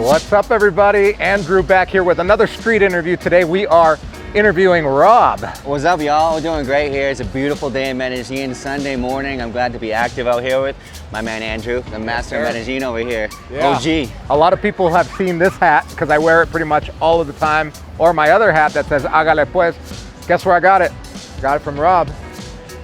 What's up, everybody? Andrew back here with another street interview. Today we are interviewing Rob. What's up, y'all? We're doing great here. It's a beautiful day in Medellin, Sunday morning. I'm glad to be active out here with my man Andrew, the master of Medellin over here. Yeah. OG. A lot of people have seen this hat because I wear it pretty much all of the time, or my other hat that says Hágale Pues. Guess where I got it? Got it from Rob.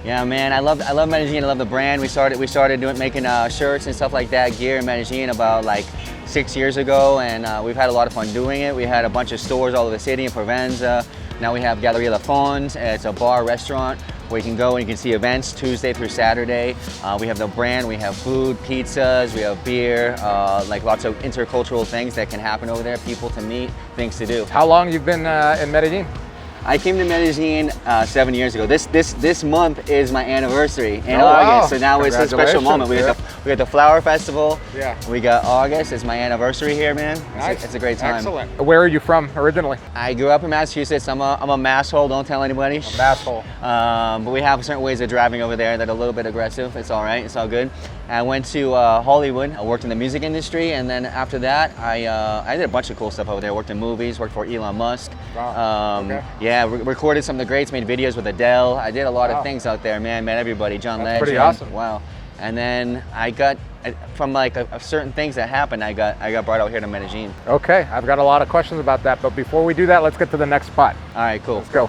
Yeah, man, I love Medellin. I love the brand. We started making shirts and stuff like that, gear in Medellin about like 6 years ago, and we've had a lot of fun doing it. We had a bunch of stores all over the city in Provenza. Now we have Galeria LaFond. It's a bar restaurant where you can go and you can see events Tuesday through Saturday. We have the brand, we have food, pizzas, we have beer, like lots of intercultural things that can happen over there, people to meet, things to do. How long you've been in Medellin? I came to Medellin 7 years ago. This month is my anniversary in Wow. August, so now it's a special moment. We got the Flower Festival. Yeah. We got August. It's my anniversary here, man. Nice. It's a great time. Excellent. Where are you from originally? I grew up in Massachusetts. I'm a masshole. Don't tell anybody. Masshole. But we have certain ways of driving over there that are a little bit aggressive. It's all right. It's all good. I went to Hollywood. I worked in the music industry, and then after that, I did a bunch of cool stuff over there. I worked in movies. Worked for Elon Musk. Wow. Okay. Yeah, recorded some of the greats. Made videos with Adele. I did a lot of things out there, man. Met everybody. John Legend. Pretty awesome. Wow. And then I got from like certain things that happened. I got brought out here to Medellin. Okay, I've got a lot of questions about that, but before we do that, let's get to the next spot. All right, cool. Let's go.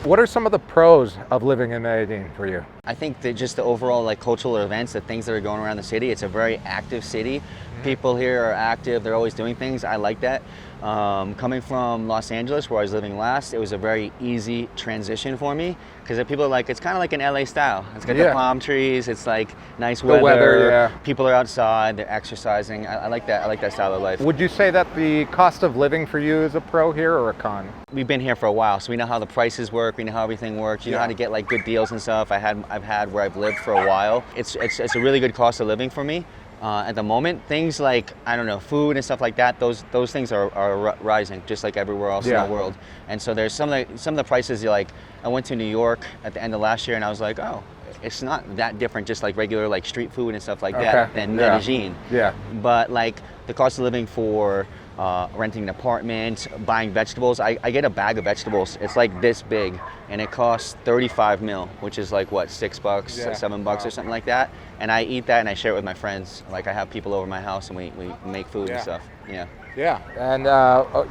What are some of the pros of living in Medellin for you? I think that just the overall like cultural events, the things that are going around the city, it's a very active city. People here are active, they're always doing things. I like that. Coming from Los Angeles, where I was living last, it was a very easy transition for me because people are like, it's kind of like an LA style. It's got the palm trees, it's like nice weather, people are outside, they're exercising. I like that. I like that style of life. Would you say that the cost of living for you is a pro here or a con? We've been here for a while, so we know how the prices work, we know how everything works, you know how to get like good deals and stuff. I've had where I've lived for a while. It's a really good cost of living for me. At the moment, things like, I don't know, food and stuff like that, those things are rising just like everywhere else in the world. And so there's some of the prices, like, I went to New York at the end of last year and I was like, oh, it's not that different, just like regular like street food and stuff like that than Medellin. Yeah. But like the cost of living for renting an apartment, buying vegetables. I get a bag of vegetables. It's like this big, and it costs 35 mil, which is like what, $6, $7 or something like that. And I eat that and I share it with my friends. Like I have people over my house and we make food and stuff. Yeah. Yeah. And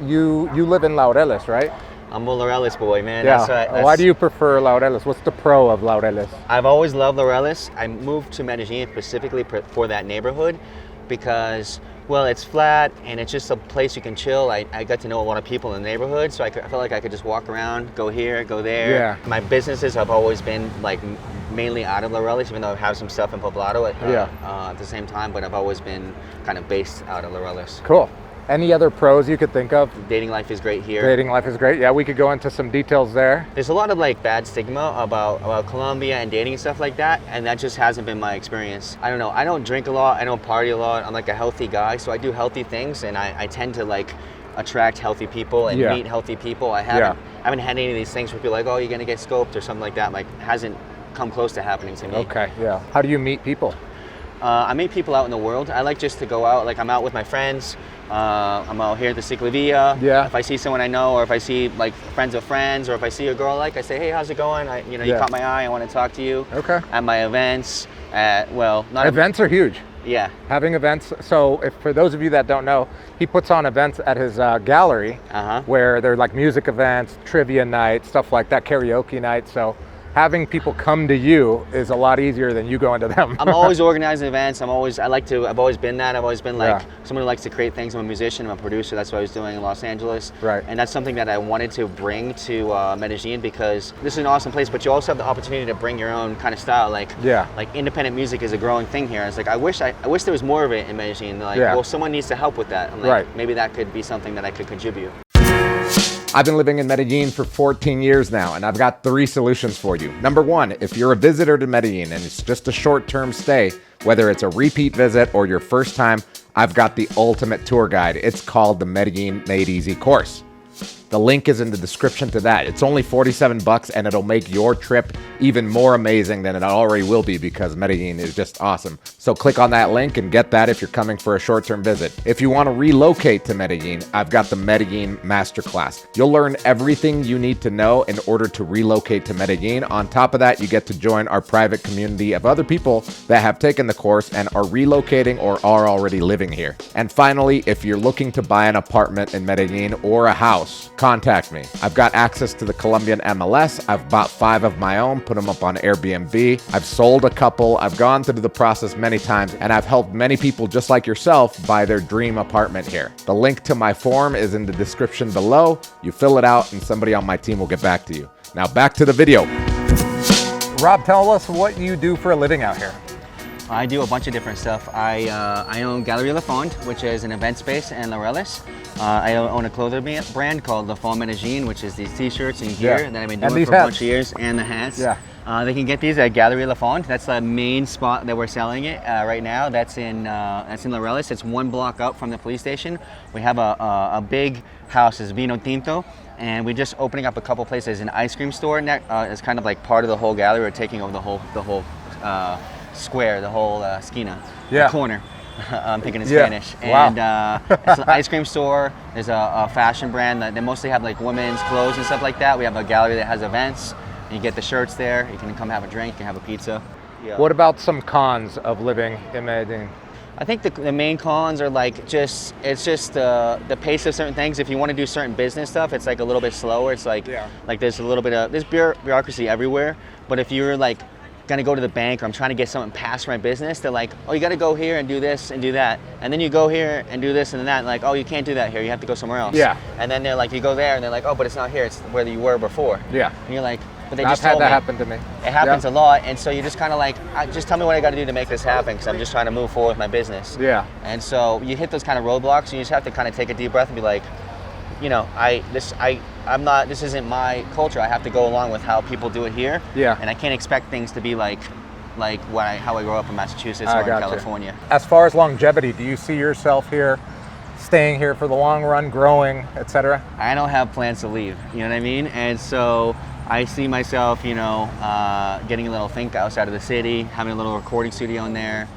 you live in Laureles, right? I'm a Laureles boy, man. Yeah. Why do you prefer Laureles? What's the pro of Laureles? I've always loved Laureles. I moved to Medellin specifically for that neighborhood because, well, it's flat and it's just a place you can chill. I got to know a lot of people in the neighborhood, so I felt like I could just walk around, go here, go there. Yeah. My businesses have always been like mainly out of Laureles, even though I have some stuff in Poblado at the same time, but I've always been kind of based out of Laureles. Cool. Any other pros you could think of? Dating life is great here. Dating life is great. Yeah, we could go into some details there. There's a lot of like bad stigma about Colombia and dating and stuff like that, and that just hasn't been my experience. I don't know. I don't drink a lot. I don't party a lot. I'm like a healthy guy, so I do healthy things, and I tend to like attract healthy people and meet healthy people. I haven't had any of these things where people are like, oh, you're gonna get scoped or something like that. Like, hasn't come close to happening to me. Okay. Yeah. How do you meet people? I meet people out in the world. I like just to go out. Like I'm out with my friends. I'm out here at the Ciclovia. Yeah. If I see someone I know, or if I see like friends of friends, or if I see a girl I say, hey, how's it going? You caught my eye. I want to talk to you. Okay. At my events. Events are huge. Yeah. Having events. So for those of you that don't know, he puts on events at his gallery where they're like music events, trivia night, stuff like that, karaoke night. So having people come to you is a lot easier than you going to them. I'm always organizing events. I've always been that. I've always been like someone who likes to create things. I'm a musician, I'm a producer. That's what I was doing in Los Angeles. Right. And that's something that I wanted to bring to Medellin because this is an awesome place, but you also have the opportunity to bring your own kind of style. Like independent music is a growing thing here. It's like, I wish there was more of it in Medellin. Like, well, someone needs to help with that. I'm like, maybe that could be something that I could contribute. I've been living in Medellin for 14 years now, and I've got 3 solutions for you. Number 1, if you're a visitor to Medellin and it's just a short-term stay, whether it's a repeat visit or your first time, I've got the ultimate tour guide. It's called the Medellin Made Easy course. The link is in the description to that. It's only 47 bucks and it'll make your trip even more amazing than it already will be because Medellin is just awesome. So click on that link and get that if you're coming for a short-term visit. If you want to relocate to Medellin, I've got the Medellin Masterclass. You'll learn everything you need to know in order to relocate to Medellin. On top of that, you get to join our private community of other people that have taken the course and are relocating or are already living here. And finally, if you're looking to buy an apartment in Medellin or a house, contact me. I've got access to the Colombian MLS. I've bought 5 of my own, put them up on Airbnb. I've sold a couple. I've gone through the process many times, and I've helped many people just like yourself buy their dream apartment here. The link to my form is in the description below. You fill it out and somebody on my team will get back to you. Now back to the video. Rob, tell us what you do for a living out here. I do a bunch of different stuff. I own Galeria LaFond, which is an event space in Laureles. I own a clothing brand called LaFond Medellin, which is these t-shirts and gear that I've been doing for a bunch of years, and the hats. Yeah. They can get these at Galeria LaFond. That's the main spot that we're selling it right now. That's in Laureles. It's 1 block up from the police station. We have a big house, it's Vino Tinto, and we're just opening up a couple places. An ice cream store is kind of like part of the whole gallery. We're taking over the whole square, the whole esquina, the corner. I'm thinking in Spanish. Wow. And it's an ice cream store. There's a fashion brand that they mostly have like women's clothes and stuff like that. We have a gallery that has events. You get the shirts there. You can come have a drink, you can have a pizza. Yeah. What about some cons of living in Medellin? I think the main cons are like it's just the pace of certain things. If you want to do certain business stuff, it's like a little bit slower. It's like there's a little bit of bureaucracy everywhere. But if you're like gonna go to the bank or I'm trying to get something past my business, they're like, oh, you gotta go here and do this and do that. And then you go here and do this and that, and like, oh, you can't do that here, you have to go somewhere else. Yeah. And then they're like, you go there and they're like, oh, but it's not here, it's where you were before. Yeah. And you're like, but they just told me. I've had that happen to me. It happens a lot, and so you're just kind of like, just tell me what I gotta do to make this happen, because I'm just trying to move forward with my business. Yeah. And so you hit those kind of roadblocks, and you just have to kind of take a deep breath and be like, you know, this isn't my culture. I have to go along with how people do it here. Yeah. And I can't expect things to be like how I grew up in Massachusetts or in California. As far as longevity, do you see yourself here, staying here for the long run, growing, etc.? I don't have plans to leave, you know what I mean? And so I see myself, you know, getting a little finca outside of the city, having a little recording studio in there,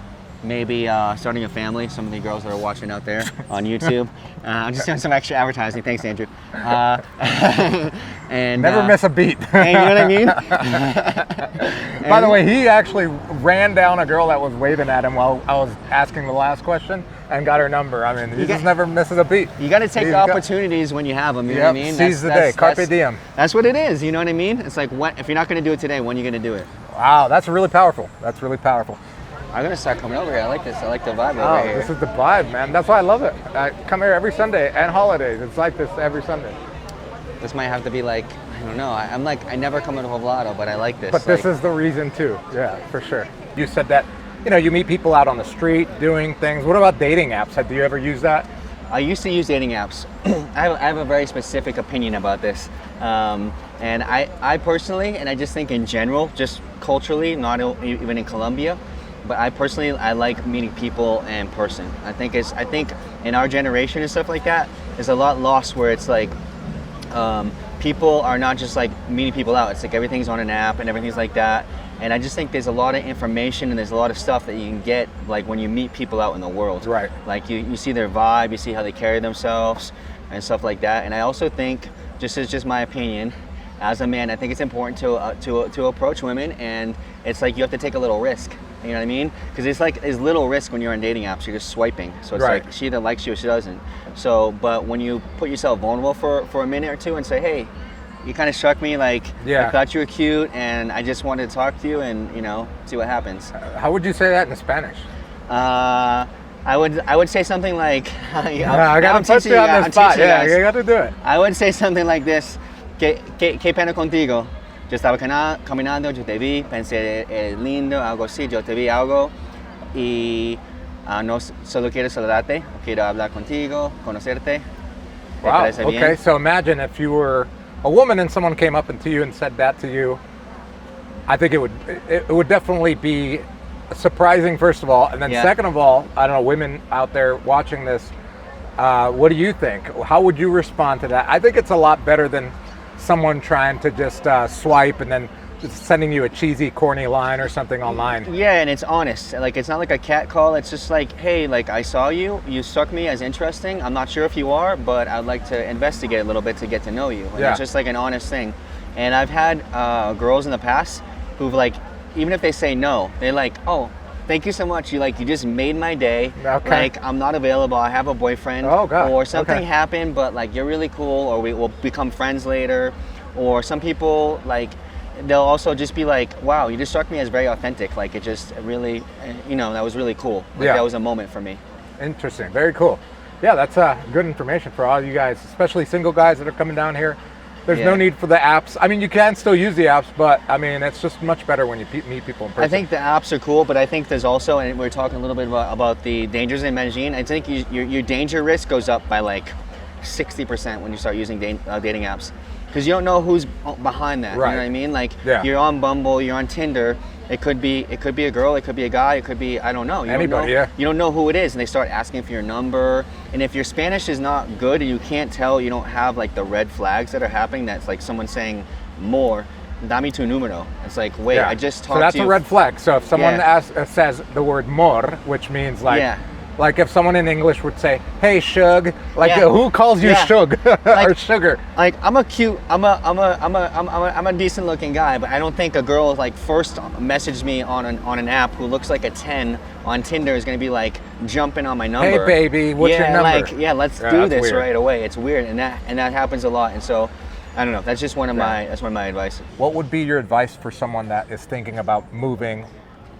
maybe starting a family. Some of the girls that are watching out there on YouTube. I'm just doing some extra advertising. Thanks, Andrew. And never miss a beat. Hey, you know what I mean? By the way, he actually ran down a girl that was waving at him while I was asking the last question and got her number. I mean, he just never misses a beat. You got to take the opportunities when you have them. You know what I mean? Seize the day. Carpe diem. That's what it is. You know what I mean? It's like, if you're not going to do it today, when are you going to do it? Wow, that's really powerful. That's really powerful. I'm gonna start coming over here. I like this. I like the vibe over here. This is the vibe, man. That's why I love it. I come here every Sunday and holidays. It's like this every Sunday. This might have to be like, I don't know. I'm like, I never come into Poblado, but I like this. But this is the reason too. Yeah, for sure. You said that, you know, you meet people out on the street doing things. What about dating apps? Do you ever use that? I used to use dating apps. I have a very specific opinion about this. And I personally, and I just think in general, just culturally, not even in Colombia, but I personally, I like meeting people in person. I think in our generation and stuff like that, there's a lot lost where it's like people are not just like meeting people out. It's like everything's on an app and everything's like that. And I just think there's a lot of information and there's a lot of stuff that you can get like when you meet people out in the world. Right. Like you see their vibe, you see how they carry themselves and stuff like that. And I also think, just my opinion, as a man, I think it's important to approach women, and it's like you have to take a little risk. You know what I mean? Because it's like there's little risk when you're on dating apps. You're just swiping, so it's like she either likes you or she doesn't. So, but when you put yourself vulnerable for a minute or two and say, hey, you kind of struck me, like I thought you were cute, and I just wanted to talk to you, and you know, see what happens. How would you say that in Spanish? I would say something like, I gotta put you on the spot. Yeah, you got to do it. I would say something like this: ¿Qué pena contigo? Yo estaba caminando, yo te vi, pensé lindo, algo así, yo te vi algo y no solo quiero saludarte, quiero hablar contigo, conocerte. Wow. Okay, so imagine if you were a woman and someone came up to you and said that to you. I think it would definitely be surprising, first of all, and then second of all, I don't know, women out there watching this, What do you think? How would you respond to that? I think it's a lot better than someone trying to just swipe and then just sending you a cheesy, corny line or something online. Yeah, and it's honest. Like, it's not like a cat call. It's just like, hey, like, I saw you. You struck me as interesting. I'm not sure if you are, but I'd like to investigate a little bit to get to know you. And Yeah. it's just like an honest thing. And I've had girls in the past who've like, even if they say no, they're like, oh, thank you so much. You just made my day. Okay. Like, I'm not available. I have a boyfriend. Oh, God. Or something Okay. happened, but like, you're really cool, or we will become friends later. Or some people, like, they'll also just be like, wow, you just struck me as very authentic. Like, it just really, that was really cool. Like, Yeah. that was a moment for me. Interesting. Very cool. Yeah, that's good information for all you guys, especially single guys that are coming down here. There's no Yeah. need for the apps. I mean, you can still use the apps, but I mean, it's just much better when you meet people in person. I think the apps are cool, but I think there's also, and we're talking a little bit about the dangers in Medellin. I think your danger risk goes up by like 60% when you start using dating apps, because you don't know who's behind that. Right. You know what I mean? Like, Yeah. you're on Bumble, you're on Tinder. It could be a girl, it could be a guy, it could be, I don't know. Anybody, don't know, yeah. You don't know who it is, and they start asking for your number. And if your Spanish is not good and you can't tell, you don't have like the red flags that are happening, that's like someone saying more, dame tu número. It's like, wait, Yeah. I just So talked that's to you. a red flag. So if someone Yeah. says the word mor, which means like, Yeah. like if someone in English would say, "Hey, shug," like Yeah. who calls you Yeah. shug or Like- sugar? Like, I'm a decent looking guy, but I don't think a girl like first messaged me on an app who looks like a 10 on Tinder is gonna be like jumping on my number. Hey, baby, what's your number? Like, let's Yeah, do that's this weird. right away. It's weird, and that happens a lot. And so, I don't know. That's just one of my advice. What would be your advice for someone that is thinking about moving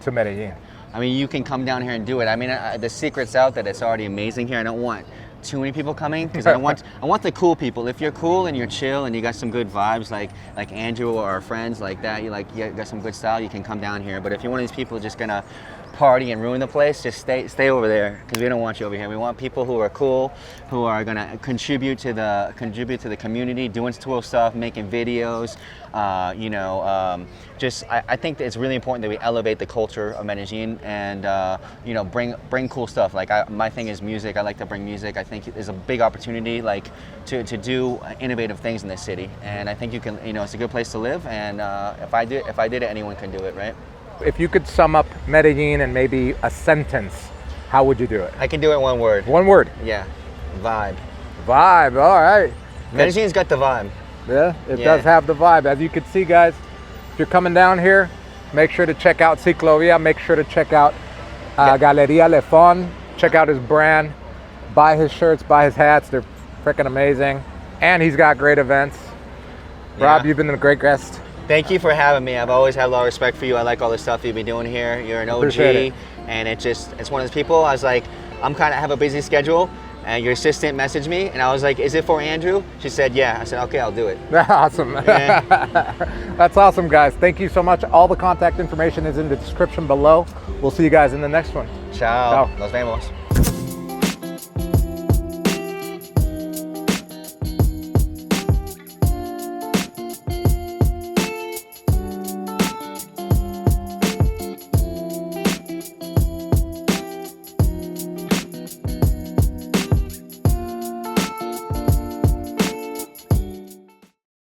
to Medellin? I mean, you can come down here and do it. I mean, the secret's out that it's already amazing here. I don't want too many people coming, because I want the cool people. If you're cool and you're chill and you got some good vibes, like Andrew or our friends like that, you got some good style, you can come down here. But if you're one of these people just gonna party and ruin the place, just stay over there, because we don't want you over here. We want people who are cool, who are gonna contribute to the community, doing cool stuff, making videos. I think that it's really important that we elevate the culture of Medellin and bring cool stuff. Like, my thing is music. I like to bring music. I think there's a big opportunity to do innovative things in this city, and I think you can. It's a good place to live. And if I did it, anyone can do it, right? If you could sum up Medellin in maybe a sentence, how would you do it? I can do it in one word. One word. Yeah, vibe. Vibe. All right. Medellin's got the vibe. Yeah, it Yeah. does have the vibe. As you can see, guys, if you're coming down here, make sure to check out Ciclovia. Make sure to check out Galeria LaFond. Check out his brand. Buy his shirts, buy his hats. They're freaking amazing. And he's got great events. Rob, Yeah. you've been a great guest. Thank you for having me. I've always had a lot of respect for you. I like all the stuff you've been doing here. You're an Appreciate OG, it. and it's one of those people. I was like, I have a busy schedule, and your assistant messaged me, and I was like, is it for Andrew? She said, yeah. I said, okay, I'll do it. Awesome. Yeah. That's awesome, guys. Thank you so much. All the contact information is in the description below. We'll see you guys in the next one. Ciao. Ciao. Nos vemos.